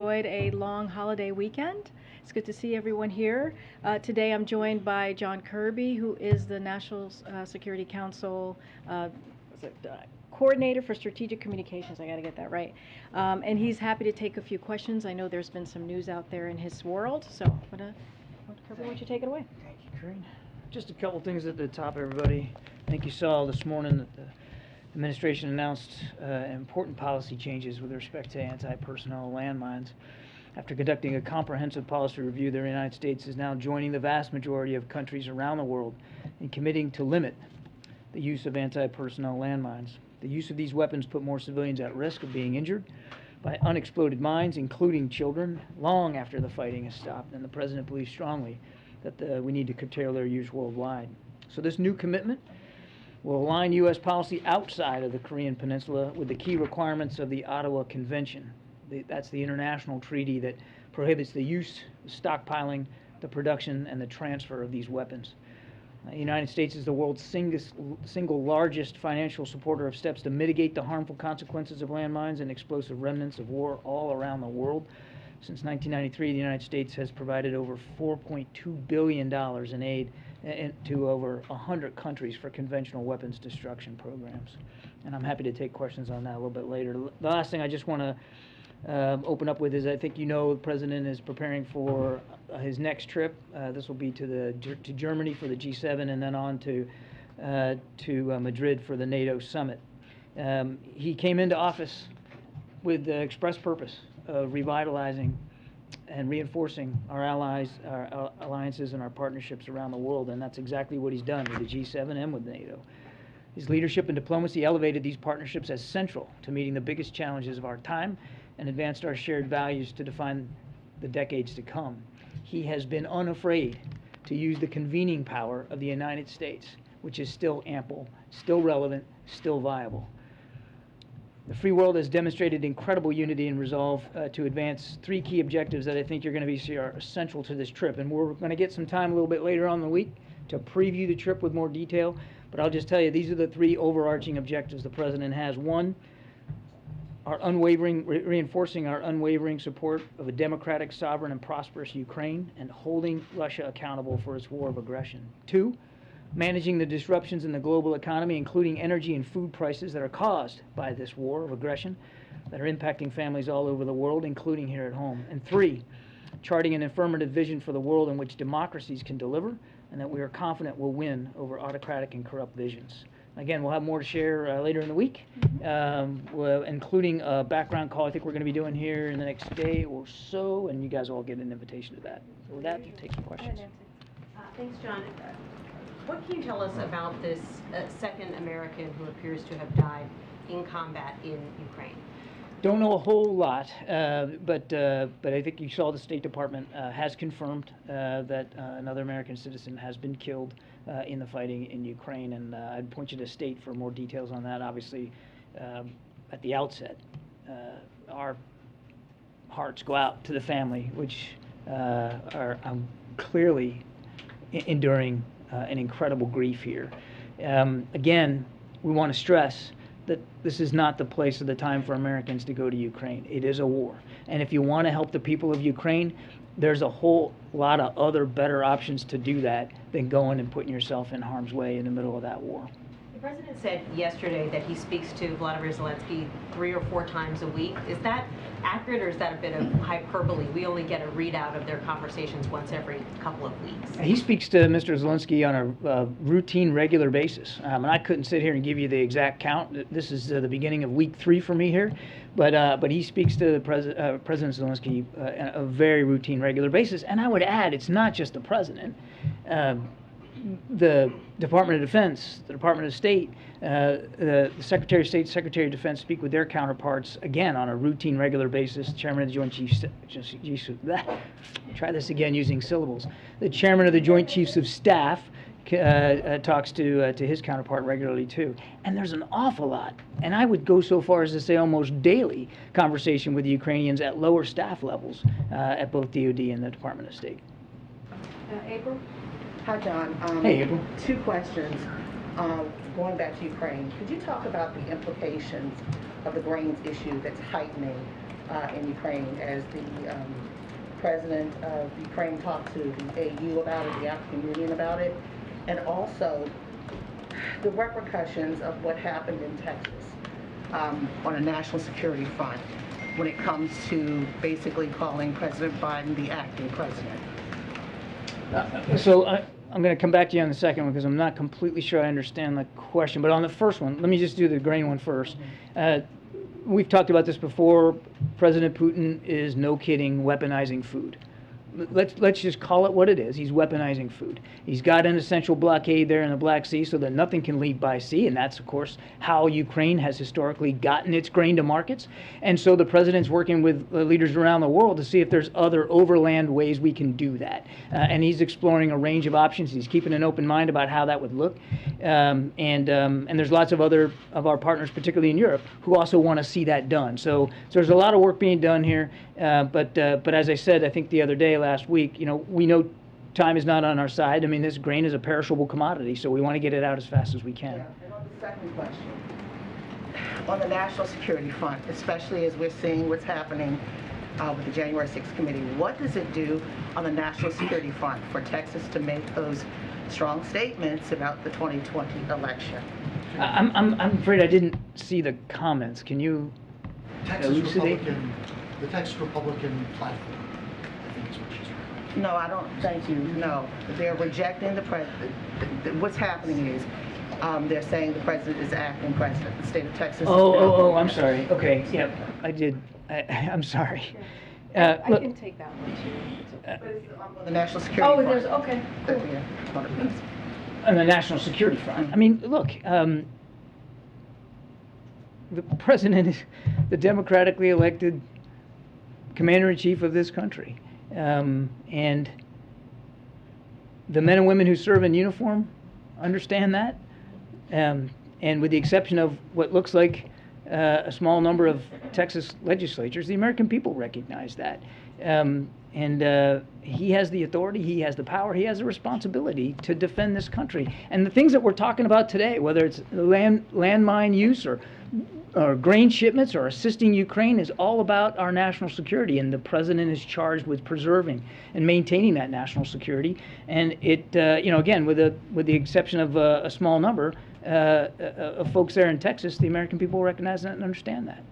enjoyed a long holiday weekend. It's good to see everyone here. Today I'm joined by John Kirby, who is the National Security Council Coordinator for Strategic Communications. I got to get that right. And he's happy to take a few questions. I know there's been some news out there in his world. So, Kirby, why don't you take it away? Thank you, Karine. Just a couple things at the top, everybody. I think you saw this morning that the administration announced important policy changes with respect to anti-personnel landmines. After conducting a comprehensive policy review, the United States is now joining the vast majority of countries around the world in committing to limit the use of anti-personnel landmines. The use of these weapons put more civilians at risk of being injured by unexploded mines, including children, long after the fighting has stopped, and the President believes strongly that we need to curtail their use worldwide. So this new commitment will align U.S. policy outside of the Korean Peninsula with the key requirements of the Ottawa Convention. That's the international treaty that prohibits the use, the stockpiling, the production, and the transfer of these weapons. The United States is the world's single largest financial supporter of steps to mitigate the harmful consequences of landmines and explosive remnants of war all around the world. Since 1993, the United States has provided over $4.2 billion in aid to over 100 countries for conventional weapons destruction programs. And I'm happy to take questions on that a little bit later. The last thing I just want to open up with is I think you know the President is preparing for his next trip. This will be to Germany for the G7 and then on to Madrid for the NATO summit. He came into office with the express purpose of revitalizing and reinforcing our allies, our alliances, and our partnerships around the world, and that's exactly what he's done with the G7 and with NATO. His leadership and diplomacy elevated these partnerships as central to meeting the biggest challenges of our time and advanced our shared values to define the decades to come. He has been unafraid to use the convening power of the United States, which is still ample, still relevant, still viable. The free world has demonstrated incredible unity and resolve to advance three key objectives that I think you're going to see are essential to this trip. And we're going to get some time a little bit later on in the week to preview the trip with more detail. But I'll just tell you, these are the three overarching objectives the President has. One, reinforcing our unwavering support of a democratic, sovereign, and prosperous Ukraine and holding Russia accountable for its war of aggression. Two, managing the disruptions in the global economy, including energy and food prices that are caused by this war of aggression that are impacting families all over the world, including here at home. And three, charting an affirmative vision for the world in which democracies can deliver and that we are confident will win over autocratic and corrupt visions. Again, we'll have more to share later in the week, including a background call I think we're going to be doing here in the next day or so, and you guys will all get an invitation to that. So with that, we'll take some questions. Thanks, John. What can you tell us about this second American who appears to have died in combat in Ukraine? Don't know a whole lot, but I think you saw the State Department has confirmed that another American citizen has been killed in the fighting in Ukraine, and I'd point you to State for more details on that. Obviously, at the outset, our hearts go out to the family, which are clearly enduring an incredible grief here. Again, we want to stress that this is not the place or the time for Americans to go to Ukraine. It is a war. And if you want to help the people of Ukraine, there's a whole lot of other better options to do that than going and putting yourself in harm's way in the middle of that war. The President said yesterday that he speaks to Volodymyr Zelensky 3 or 4 times a week. Is that accurate, or is that a bit of hyperbole? We only get a readout of their conversations once every couple of weeks. He speaks to Mr. Zelensky on a routine, regular basis. And I couldn't sit here and give you the exact count. This is the beginning of week 3 for me here. But he speaks to the President Zelensky on a very routine, regular basis. And I would add, it's not just the President. The Department of Defense, the Department of State, the Secretary of State, Secretary of Defense speak with their counterparts, again, on a routine, regular basis. Chairman of the Joint Chiefs, try this again using syllables. The Chairman of the Joint Chiefs of Staff talks to his counterpart regularly, too. And there's an awful lot, and I would go so far as to say almost daily, conversation with the Ukrainians at lower staff levels at both DOD and the Department of State. April? Hi, John. Hey, April. 2 questions. Going back to Ukraine, could you talk about the implications of the grains issue that's heightening in Ukraine as the president of Ukraine talked to the AU about it, the African Union about it, and also the repercussions of what happened in Texas on a national security front when it comes to basically calling President Biden the acting president. So I'm going to come back to you on the second one because I'm not completely sure I understand the question. But on the first one, let me just do the grain one first. We've talked about this before. President Putin is, no kidding, weaponizing food. Let's just call it what it is. He's weaponizing food. He's got an essential blockade there in the Black Sea so that nothing can leave by sea, and that's, of course, how Ukraine has historically gotten its grain to markets. And so the president's working with leaders around the world to see if there's other overland ways we can do that. And he's exploring a range of options. He's keeping an open mind about how that would look. And there's lots of other of our partners, particularly in Europe, who also want to see that done. So there's a lot of work being done here. But as I said, I think the other day, last week, we know time is not on our side. I mean, this grain is a perishable commodity, so we want to get it out as fast as we can. Yeah. And on the second question, on the national security front, especially as we're seeing what's happening with the January 6th committee, what does it do on the national security front for Texas to make those strong statements about the 2020 election? I'm afraid I didn't see the comments. Can you elucidate? The Texas Republican platform, I think is what she's referring No, I don't, thank you, no. They're rejecting the president. What's happening is they're saying the president is acting president. The state of Texas. I'm sorry. Okay, yep, I did. I'm sorry. I Look, can take that one too. On the national security front. there's, okay, cool. Yeah. on the national security front, I mean, look, the president is the democratically elected commander-in-chief of this country. And the men and women who serve in uniform understand that. And with the exception of what looks like a small number of Texas legislatures, the American people recognize that. He has the authority, he has the power, he has the responsibility to defend this country. And the things that we're talking about today, whether it's landmine use or grain shipments or assisting Ukraine, is all about our national security, and the president is charged with preserving and maintaining that national security. And it, again, with the exception of a small number of folks there in Texas, the American people recognize that and understand that.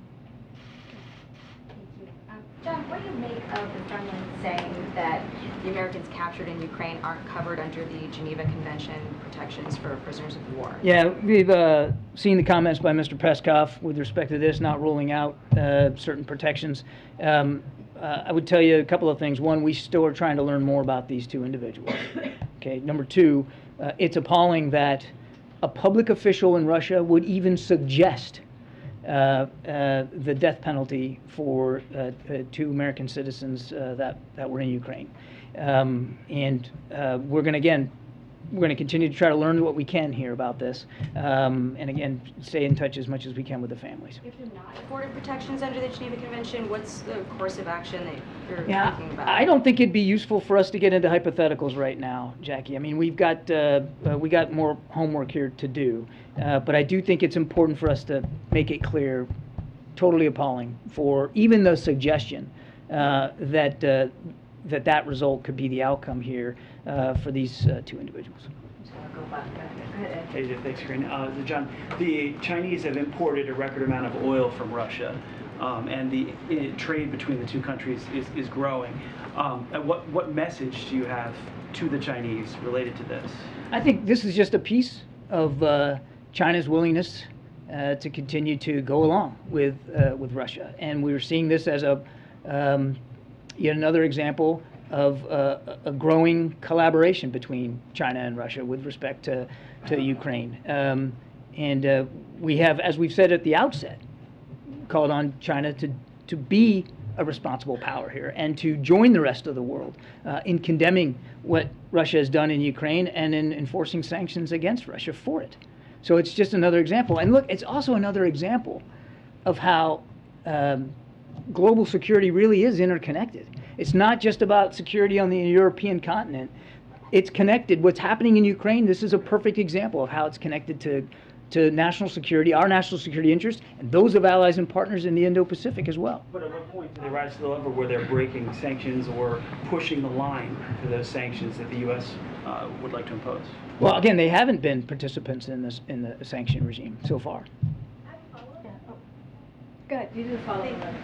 John, what do you make of the Kremlin saying that the Americans captured in Ukraine aren't covered under the Geneva Convention protections for prisoners of war? Yeah, we've seen the comments by Mr. Peskov with respect to this, not ruling out certain protections. I would tell you a couple of things. One, we still are trying to learn more about these two individuals. Okay. Number two, it's appalling that a public official in Russia would even suggest the death penalty for two American citizens that were in Ukraine. We're going to continue to try to learn what we can here about this, and again, stay in touch as much as we can with the families. If they're not afforded protections under the Geneva Convention, what's the course of action that you're thinking about? I don't think it'd be useful for us to get into hypotheticals right now, Jackie. I mean, we got more homework here to do, but I do think it's important for us to make it clear, totally appalling, for even the suggestion that result could be the outcome here for these two individuals. Hey, thanks, Karine. John, the Chinese have imported a record amount of oil from Russia, and the trade between the two countries is growing. What message do you have to the Chinese related to this? I think this is just a piece of China's willingness to continue to go along with Russia, and we're seeing this as yet another example of a growing collaboration between China and Russia with respect to Ukraine. We have, as we've said at the outset, called on China to be a responsible power here and to join the rest of the world in condemning what Russia has done in Ukraine and in enforcing sanctions against Russia for it. So it's just another example. And look, it's also another example of how global security really is interconnected. It's not just about security on the European continent. It's connected. What's happening in Ukraine, this is a perfect example of how it's connected to to national security, our national security interests, and those of allies and partners in the Indo-Pacific as well. But at what point do they rise to the level where they're breaking sanctions or pushing the line for those sanctions that the U.S. Would like to impose? Well, again, they haven't been participants in the sanction regime so far. Go ahead, you do the follow-up.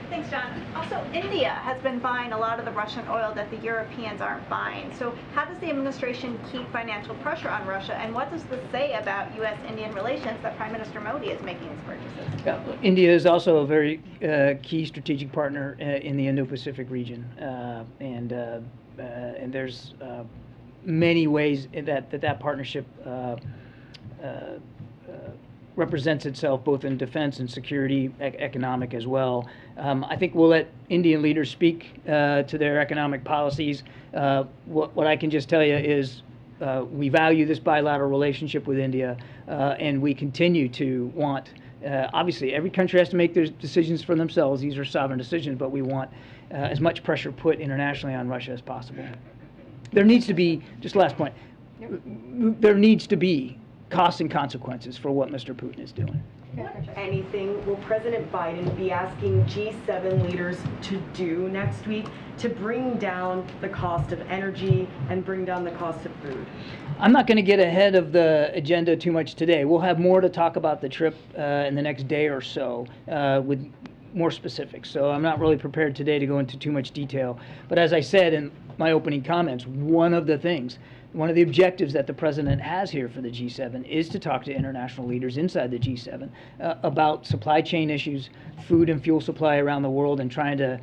Thanks, John. Also, India has been buying a lot of the Russian oil that the Europeans aren't buying. So how does the administration keep financial pressure on Russia? And what does this say about U.S.-Indian relations that Prime Minister Modi is making these purchases? India is also a very key strategic partner in the Indo-Pacific region. And there's many ways that partnership represents itself both in defense and security, economic as well. I think we'll let Indian leaders speak to their economic policies. What I can just tell you is we value this bilateral relationship with India, and we continue to want, obviously every country has to make their decisions for themselves. These are sovereign decisions, but we want as much pressure put internationally on Russia as possible. There needs to be, just last point, there needs to be costs and consequences for what Mr. Putin is doing. Anything will President Biden be asking G7 leaders to do next week to bring down the cost of energy and bring down the cost of food? I'm not going to get ahead of the agenda too much today. We'll have more to talk about the trip in the next day or so with more specifics. So I'm not really prepared today to go into too much detail. But as I said in my opening comments, one of the objectives that the president has here for the G7 is to talk to international leaders inside the G7 about supply chain issues, food and fuel supply around the world, and try to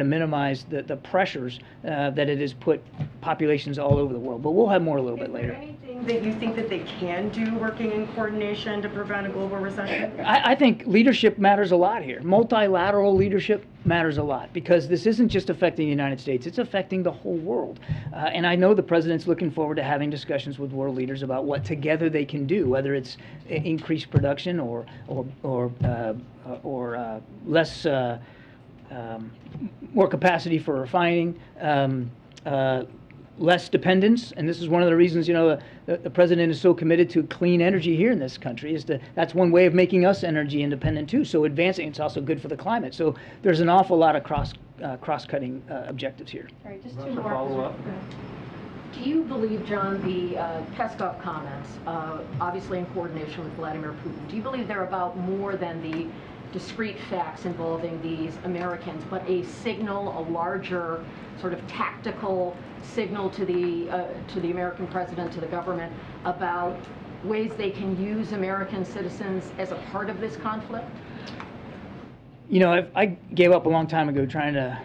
minimize the pressures that it has put populations all over the world. But we'll have more a little bit later. Is there anything that you think that they can do working in coordination to prevent a global recession? I think leadership matters a lot here. Multilateral leadership matters a lot because this isn't just affecting the United States, it's affecting the whole world. And I know the president's looking forward to having discussions with world leaders about what together they can do, whether it's increased production or less, more capacity for refining, less dependence, and this is one of the reasons, the president is so committed to clean energy here in this country. That's one way of making us energy independent too. So advancing, it's also good for the climate. So there's an awful lot of cross-cutting objectives here. All right, just Russ, two a more. follow-up? Do you believe, John, the Peskov comments, obviously in coordination with Vladimir Putin, do you believe they're about more than the discrete facts involving these Americans, but a signal, a larger sort of tactical signal to the American president, to the government, about ways they can use American citizens as a part of this conflict? I gave up a long time ago trying to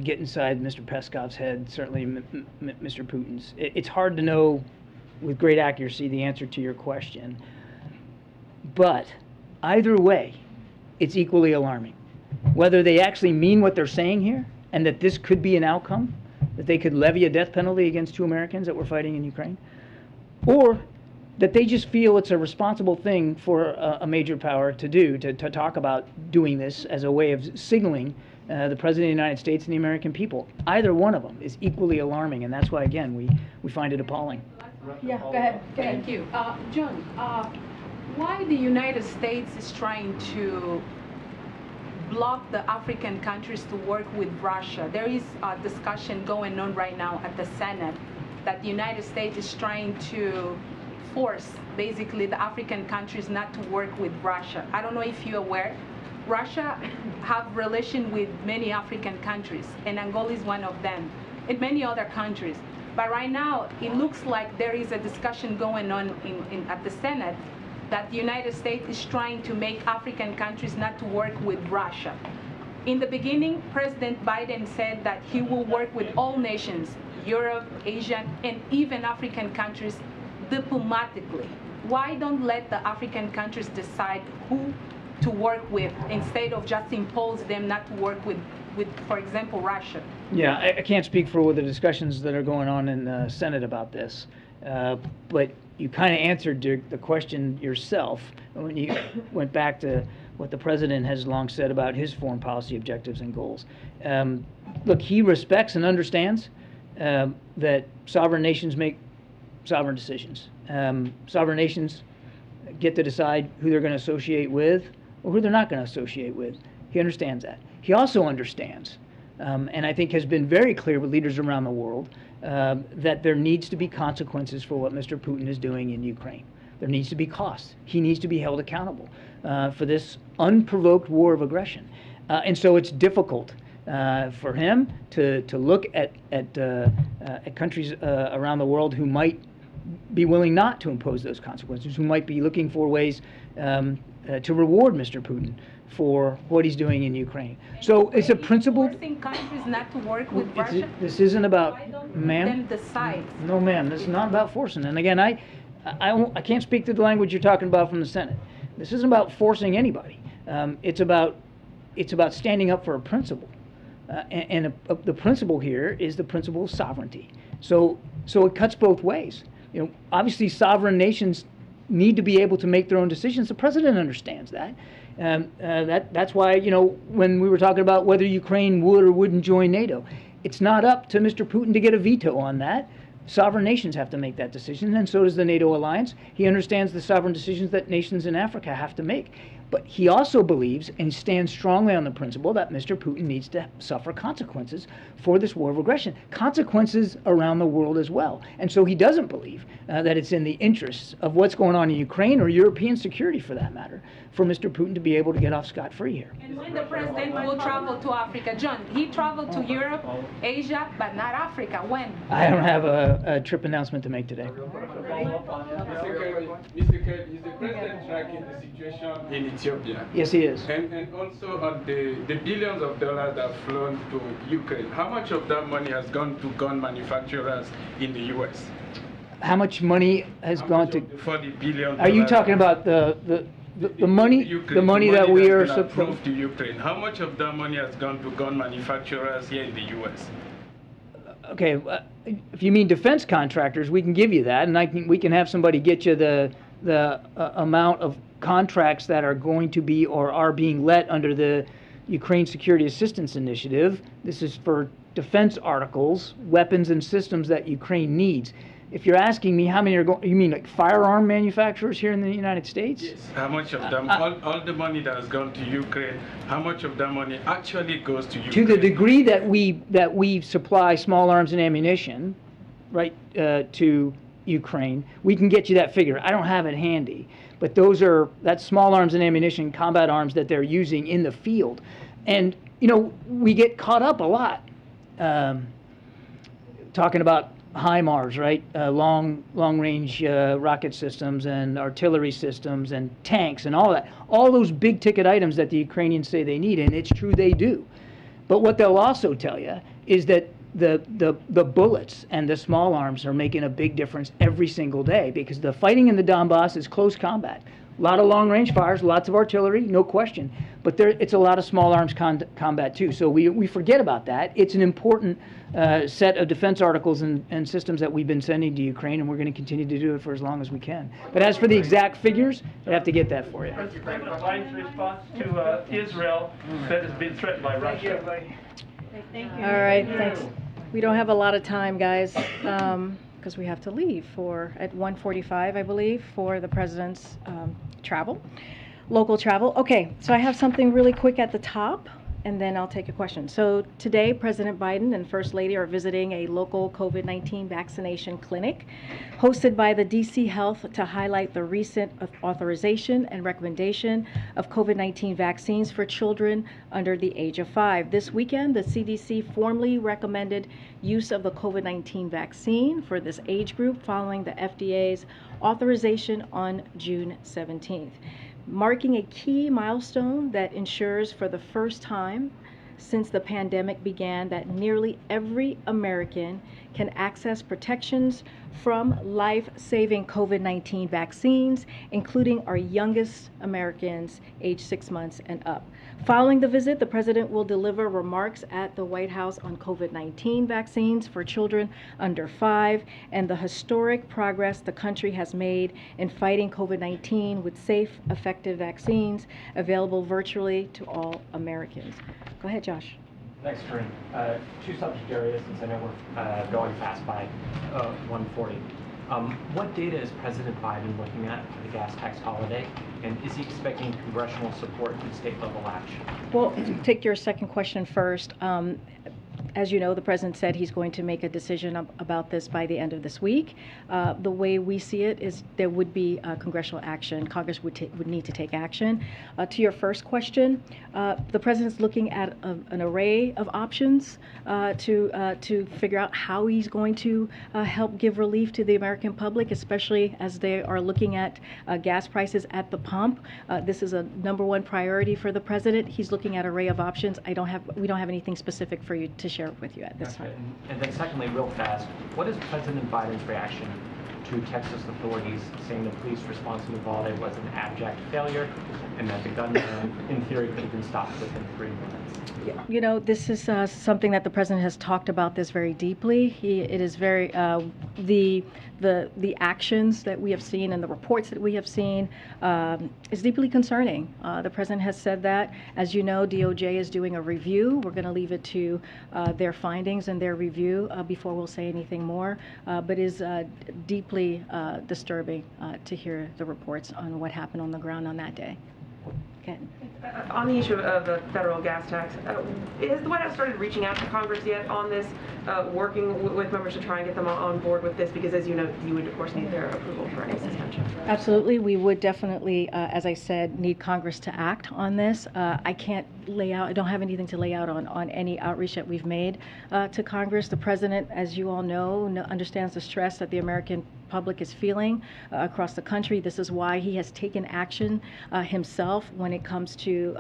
get inside Mr. Peskov's head, certainly Mr. Putin's. It's hard to know with great accuracy the answer to your question. But either way, it's equally alarming. Whether they actually mean what they're saying here and that this could be an outcome, that they could levy a death penalty against 2 Americans that were fighting in Ukraine, or that they just feel it's a responsible thing for a major power to do, to talk about doing this as a way of signaling the President of the United States and the American people. Either one of them is equally alarming, and that's why, again, we find it appalling. Yeah, go ahead. Thank you. John, why the United States is trying to block the African countries to work with Russia? There is a discussion going on right now at the Senate that the United States is trying to force basically the African countries not to work with Russia. I don't know if you're aware, Russia have relation with many African countries, and Angola is one of them, and many other countries. But right now, it looks like there is a discussion going on at the Senate that the United States is trying to make African countries not to work with Russia. In the beginning, President Biden said that he will work with all nations, Europe, Asia, and even African countries diplomatically. Why don't let the African countries decide who to work with instead of just impose them not to work with, for example, Russia? Yeah, I can't speak for the discussions that are going on in the Senate about this, but you kind of answered the question yourself when you went back to what the president has long said about his foreign policy objectives and goals. Look, he respects and understands that sovereign nations make sovereign decisions. Sovereign nations get to decide who they're going to associate with or who they're not going to associate with. He understands that. He also understands, and I think has been very clear with leaders around the world, that there needs to be consequences for what Mr. Putin is doing in Ukraine. There needs to be costs. He needs to be held accountable for this unprovoked war of aggression. And so it's difficult for him to look at countries around the world who might be willing not to impose those consequences, who might be looking for ways to reward Mr. Putin for what he's doing in Ukraine. So it's a principled... Forcing countries not to work with Russia? This isn't about, ma'am? Them decide. No, ma'am, this is not about forcing. And again, I can't speak to the language you're talking about from the Senate. This isn't about forcing anybody. It's about standing up for a principle. The principle here is the principle of sovereignty. So it cuts both ways. You know, obviously sovereign nations need to be able to make their own decisions. The president understands that. That's why, you know, when we were talking about whether Ukraine would or wouldn't join NATO, it's not up to Mr. Putin to get a veto on that. Sovereign nations have to make that decision, and so does the NATO alliance. He understands the sovereign decisions that nations in Africa have to make. But he also believes and stands strongly on the principle that Mr. Putin needs to suffer consequences for this war of aggression, consequences around the world as well. And so he doesn't believe that it's in the interests of what's going on in Ukraine or European security, for that matter, for Mr. Putin to be able to get off scot-free here. And when the president will travel to Africa, John, he traveled to Europe, Asia, but not Africa. When? I don't have a trip announcement to make today. Mr. Kirby, is the president tracking the situation in Ethiopia? Yes, he is. And also on the billions of dollars that have flown to Ukraine, how much of that money has gone to gun manufacturers in the U.S.? How much money has gone to... $40 billion. Are you talking about the money? Ukraine, the money that we are approved to Ukraine. How much of that money has gone to gun manufacturers here in the U.S.? Okay, if you mean defense contractors, we can give you that, and we can have somebody get you the amount of contracts that are going to be or are being let under the Ukraine Security Assistance Initiative. This is for defense articles, weapons and systems that Ukraine needs. If you're asking me how many are going, you mean like firearm manufacturers here in the United States? Yes. How much of them, all the money that has gone to Ukraine, how much of that money actually goes to Ukraine? To the degree that we supply small arms and ammunition, right, to Ukraine, we can get you that figure. I don't have it handy, but that's small arms and ammunition, combat arms that they're using in the field. And, you know, we get caught up a lot talking about HIMARS, right? Long-range rocket systems and artillery systems and tanks and all that. All those big-ticket items that the Ukrainians say they need, and it's true they do. But what they'll also tell you is that the bullets and the small arms are making a big difference every single day, because the fighting in the Donbass is close combat. A lot of long-range fires, lots of artillery, no question. But it's a lot of small arms combat too. So we forget about that. It's an important set of defense articles and systems that we've been sending to Ukraine, and we're going to continue to do it for as long as we can. But as for the exact figures, I have to get that for you. President Biden's response to Israel that has been threatened by Russia. Thank you. All right, thanks. We don't have a lot of time, guys, because we have to leave at 1:45, I believe, for the president's local travel. Okay, so I have something really quick at the top, and then I'll take a question. So today, President Biden and First Lady are visiting a local COVID-19 vaccination clinic hosted by the DC Health to highlight the recent authorization and recommendation of COVID-19 vaccines for children under the age of 5. This weekend, the CDC formally recommended use of the COVID-19 vaccine for this age group following the FDA's authorization on June 17th. Marking a key milestone that ensures for the first time since the pandemic began that nearly every American can access protections from life-saving COVID-19 vaccines, including our youngest Americans aged 6 months and up. Following the visit, the president will deliver remarks at the White House on COVID-19 vaccines for children under 5 and the historic progress the country has made in fighting COVID-19 with safe, effective vaccines available virtually to all Americans. Go ahead, Josh. Thanks, Karine. Two subject areas, since I know we're going fast by 1:40. What data is President Biden looking at for the gas tax holiday, and is he expecting congressional support in state-level action? Well, to take your second question first, as you know, the president said he's going to make a decision about this by the end of this week. The way we see it is there would be congressional action. Congress would need to take action. To your first question, the president's looking at an array of options to figure out how he's going to help give relief to the American public, especially as they are looking at gas prices at the pump. This is a #1 priority for the president. He's looking at an array of options. We don't have anything specific for you to share with you at this time. And then secondly, real fast, what is President Biden's reaction to Texas authorities saying the police response to Uvalde was an abject failure and that the gunman, in theory, could have been stopped within 3 minutes? You know, this is something that the president has talked about this very deeply. It is very the actions that we have seen and the reports that we have seen is deeply concerning. The president has said that. As you know, DOJ is doing a review. We're going to leave it to their findings and their review before we'll say anything more. But it is deeply disturbing to hear the reports on what happened on the ground on that day. Okay. On the issue of the federal gas tax, has the White House started reaching out to Congress yet on this, working with members to try and get them on board with this? Because as you know, you would of course need their approval for any suspension. Absolutely. We would definitely, as I said, need Congress to act on this. I can't lay out, I don't have anything to lay out on any outreach that we've made to Congress. The president, as you all know, understands the stress that the American public is feeling across the country. This is why he has taken action himself when it comes to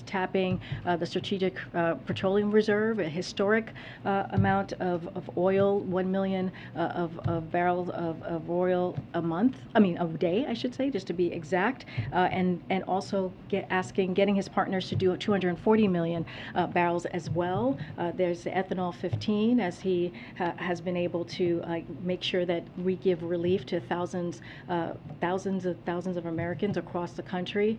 tapping the Strategic Petroleum Reserve, a historic amount of oil, 1 million of barrels of oil a day, I should say, just to be exact, and also getting his partners to do 240 million barrels as well. There's the ethanol 15, as he has been able to make sure that we give relief to thousands of Americans across the country.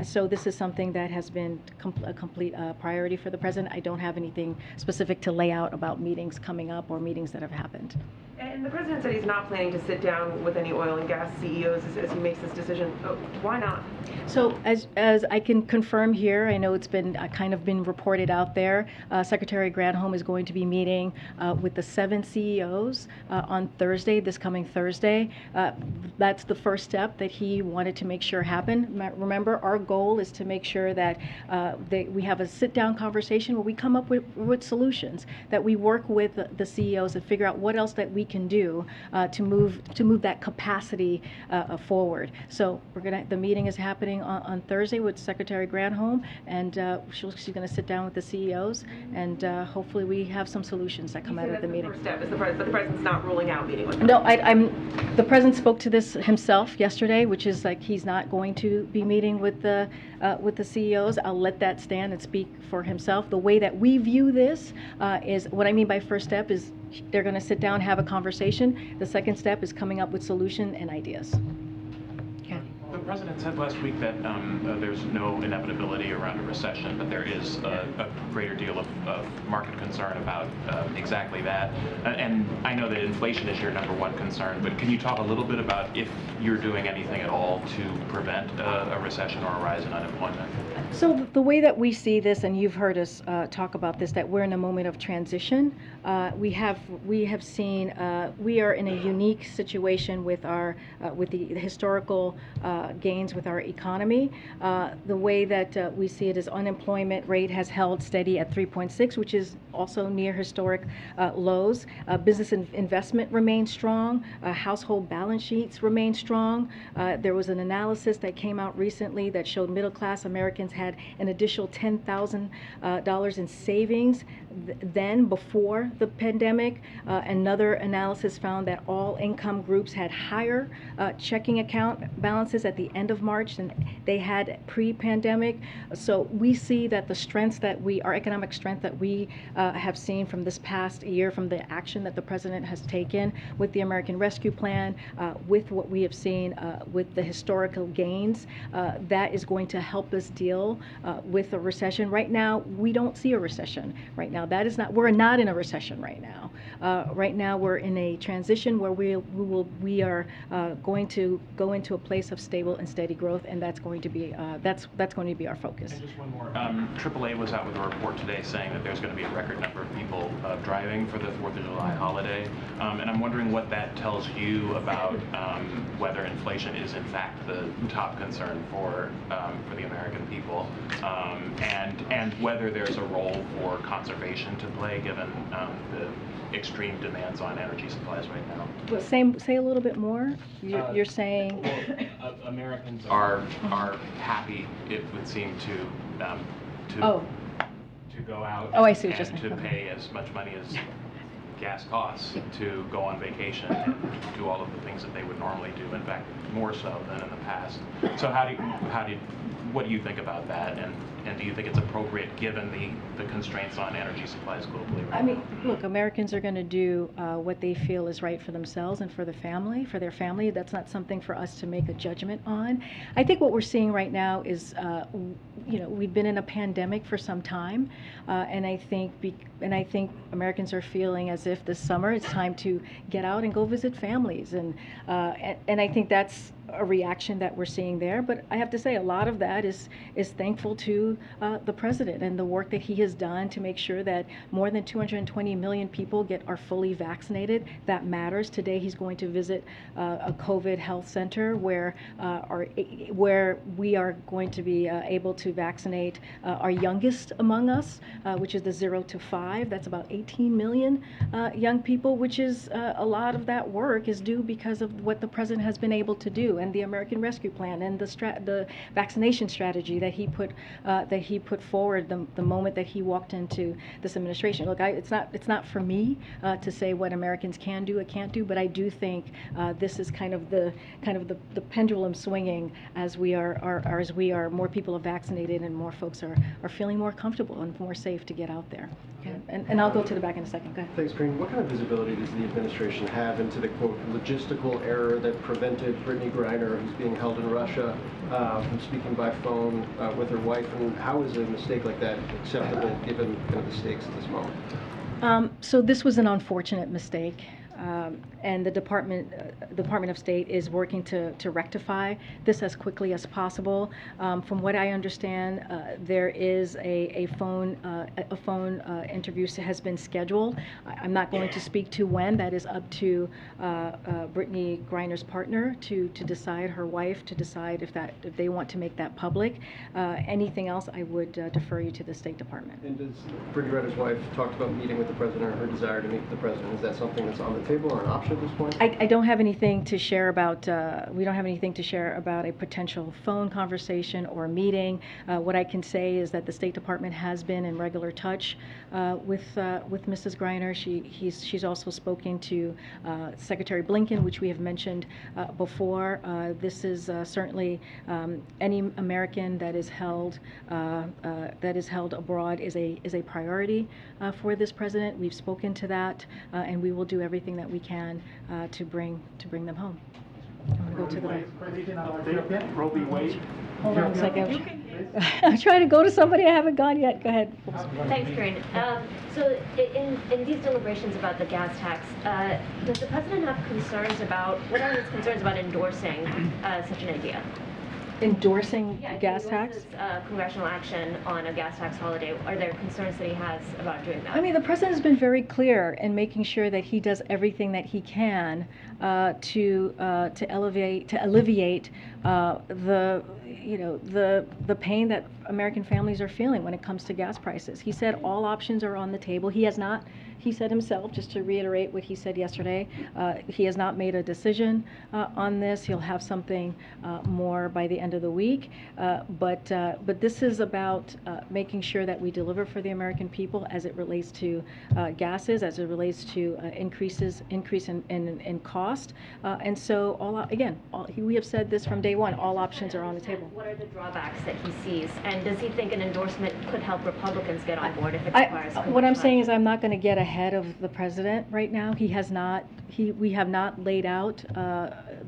So this is something that has been a complete priority for the president. I don't have anything specific to lay out about meetings coming up or meetings that have happened. And the president said he's not planning to sit down with any oil and gas CEOs as he makes this decision. Why not? So as I can confirm here, I know it's been kind of been reported out there, Secretary Granholm is going to be meeting with the 7 CEOs on Thursday, this coming Thursday. That's the first step that he wanted to make sure happened. Remember, our goal is to make sure that we have a sit-down conversation where we come up with solutions, that we work with the CEOs and figure out what else that we can do to move that capacity forward. So the meeting is happening on Thursday with Secretary Granholm, and she's going to sit down with the CEOs, and hopefully we have some solutions that come out of the meeting. The first step is but the president's not ruling out meeting with them. No, the president spoke to this himself yesterday, which is like he's not going to be meeting with the CEOs. I'll let that stand and speak for himself. The way that we view this is, what I mean by first step is they're going to sit down, have a conversation. The second step is coming up with solutions and ideas. The president said last week that there's no inevitability around a recession, but there is a greater deal of market concern about exactly that. And I know that inflation is your #1 concern, but can you talk a little bit about if you're doing anything at all to prevent a recession or a rise in unemployment? So the way that we see this, and you've heard us talk about this, that we're in a moment of transition. We have seen we are in a unique situation with the historical gains with our economy. The way that we see it is unemployment rate has held steady at 3.6, which is also near historic lows. Business investment remains strong. Household balance sheets remain strong. There was an analysis that came out recently that showed middle-class Americans had an additional $10,000 in savings then before the pandemic. Another analysis found that all income groups had higher checking account balances at the the end of March than they had pre-pandemic. So we see that the strengths that our economic strength that we have seen from this past year, from the action that the president has taken with the American Rescue Plan, with what we have seen with the historical gains, that is going to help us deal with a recession. Right now, we don't see a recession. Right now, we're not in a recession right now. Right now, we're in a transition where we are going to go into a place of stable and steady growth, and that's going to be our focus. And just one more. AAA was out with a report today saying that there's going to be a record number of people driving for the 4th of July holiday, and I'm wondering what that tells you about whether inflation is in fact the top concern for the American people, and whether there's a role for conservation to play given the extreme demands on energy supplies right now. Well, say a little bit more. You're saying Americans are happy, it would seem, to go out I see what you're and saying. to pay as much money as gas costs to go on vacation and do all of the things that they would normally do. In fact, more so than in the past. So what do you think about that? And do you think it's appropriate given the constraints on energy supplies globally right now? Look, Americans are going to do what they feel is right for themselves and for their family. That's not something for us to make a judgment on. I think what we're seeing right now is, we've been in a pandemic for some time, and I think Americans are feeling as if this summer it's time to get out and go visit families, and I think that's a reaction that we're seeing there. But I have to say, a lot of that is thankful to the president and the work that he has done to make sure that more than 220 million people are fully vaccinated. That matters. Today he's going to visit a COVID health center where we are going to be able to vaccinate our youngest among us, which is the 0 to 5. That's about 18 million young people, which is a lot of that work is due because of what the president has been able to do, and the American Rescue Plan, and the vaccination strategy that he put forward the moment that he walked into this administration. Look, it's not for me to say what Americans can do or can't do, but I do think this is kind of the pendulum swinging as we are more people are vaccinated and more folks are feeling more comfortable and more safe to get out there. Okay. And I'll go to the back in a second. Go ahead. Thanks, Karine. What kind of visibility does the administration have into the, quote, logistical error that prevented Brittany Griner, who's being held in Russia, from speaking by phone with her wife? And how is a mistake like that acceptable given kind of the stakes at this moment? So this was an unfortunate mistake. And the Department of State is working to rectify this as quickly as possible. From what I understand, there is a phone interview has been scheduled. I'm not going to speak to when. That is up to Brittany Griner's partner to decide, her wife, to decide if they want to make that public. Anything else, I would defer you to the State Department. And does Brittany Griner's wife talked about meeting with the president, or her desire to meet with the president? Is that something that's on the table or an option at this point? I don't have anything to share about, we don't have anything to share about a potential phone conversation or a meeting. What I can say is that the State Department has been in regular touch with Mrs. Griner. She's also spoken to Secretary Blinken, which we have mentioned before. This is certainly any American that is held abroad is a priority for this president. We've spoken to that, and we will do everything that we can to bring them home. I'm going to go to the Roe v. Wade. Hold on a second. I'm trying to go to somebody. I haven't gone yet. Go ahead. Thanks, Karine. So in these deliberations about the gas tax, does the president have concerns about, what are his concerns about endorsing such an idea? Endorsing gas tax? Congressional action on a gas tax holiday. Are there concerns that he has about doing that? I mean, the president has been very clear in making sure that he does everything that he can to alleviate the pain that American families are feeling when it comes to gas prices. He said all options are on the table. He has not he said himself, just to reiterate what he said yesterday, he has not made a decision on this. He'll have something more by the end of the week. But this is about making sure that we deliver for the American people as it relates to gases, as it relates to increase in cost. And so, we have said this from day one, all options are on the table. What are the drawbacks that he sees? And does he think an endorsement could help Republicans get on board if it requires? What I'm saying is I'm not going to get ahead of the president right now. He has not. We have not laid out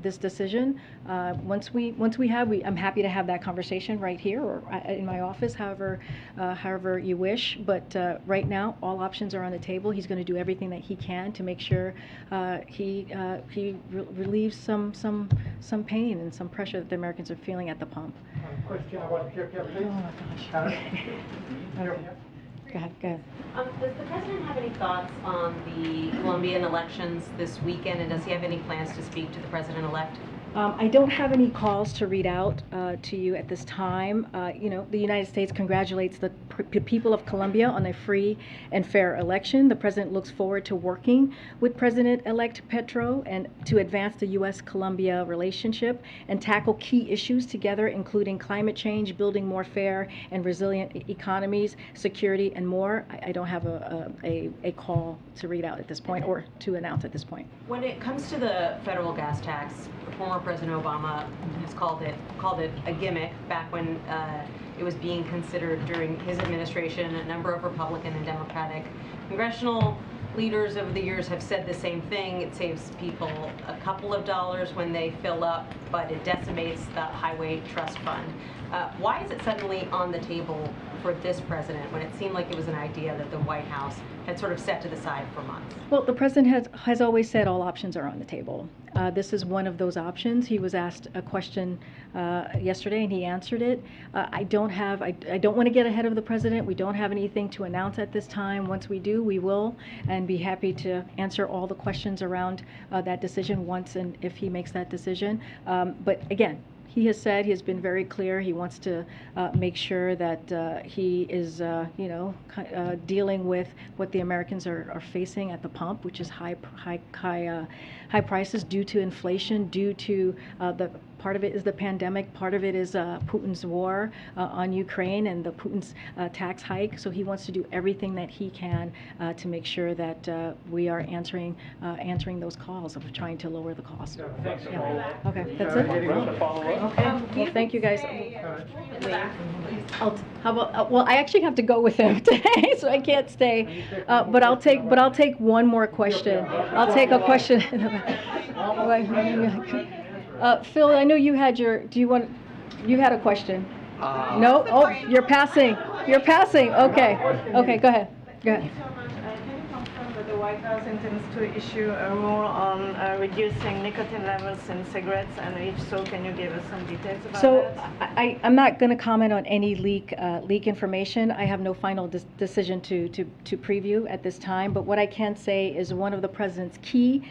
this decision. Once we have, I'm happy to have that conversation right here or in my office, however you wish. But right now, all options are on the table. He's going to do everything that he can to make sure he relieves some pain and some pressure that the Americans are feeling at the pump. Question, I want to hear, please. Oh my gosh. Go ahead. Does the president have any thoughts on the Colombian elections this weekend, and does he have any plans to speak to the president-elect? I don't have any calls to read out to you at this time. The United States congratulates the people of Colombia on a free and fair election. The president looks forward to working with President-elect Petro and to advance the U.S.-Colombia relationship and tackle key issues together, including climate change, building more fair and resilient economies, security, and more. I don't have a call to read out at this point or to announce at this point. When it comes to the federal gas tax, former President Obama has called it a gimmick back when it was being considered during his administration. A number of Republican and Democratic congressional leaders over the years have said the same thing. It saves people a couple of dollars when they fill up, but it decimates the highway trust fund. Why is it suddenly on the table for this president when it seemed like it was an idea that the White House had sort of set to the side for months? Well, the president has always said all options are on the table. This is one of those options. He was asked a question yesterday and he answered it. I don't want to get ahead of the president. We don't have anything to announce at this time. Once we do, we will, and be happy to answer all the questions around that decision once and if he makes that decision. But again, he has said, he has been very clear, he wants to make sure that he is, dealing with what the Americans are facing at the pump, which is high prices due to inflation, due to part of it is the pandemic, part of it is Putin's war on Ukraine and the Putin's tax hike. So he wants to do everything that he can to make sure that we are answering those calls of trying to lower the cost. Thanks. Yeah. Okay, that's it. Okay. Well, thank you guys. How about? Well, I actually have to go with him today, so I can't stay. But I'll take one more question. I'll take a question. Phil, I know you had you had a question? No? Oh, you're passing. You're passing. Okay. Okay, go ahead. Go ahead. The White House intends to issue a rule on reducing nicotine levels in cigarettes, and if so, can you give us some details about that? I'm not going to comment on any leak information. I have no final decision to preview at this time, but what I can say is one of the president's key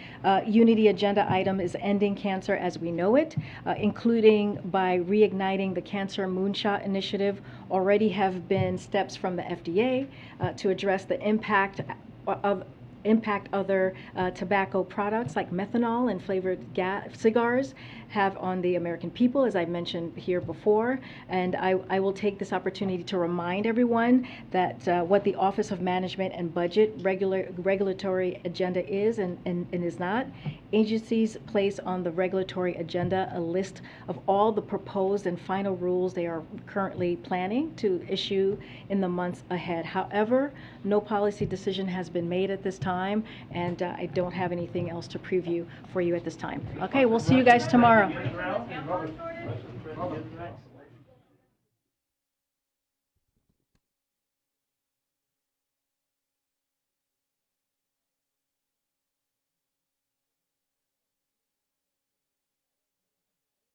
unity agenda item is ending cancer as we know it, including by reigniting the Cancer Moonshot Initiative. Already have been steps from the FDA to address the impact other tobacco products like methanol and flavored cigars have on the American people, as I mentioned here before. And I will take this opportunity to remind everyone that what the Office of Management and Budget regulatory agenda is and is not. Agencies place on the regulatory agenda a list of all the proposed and final rules they are currently planning to issue in the months ahead. However, no policy decision has been made at this time, and I don't have anything else to preview for you at this time. Okay, we'll see you guys tomorrow.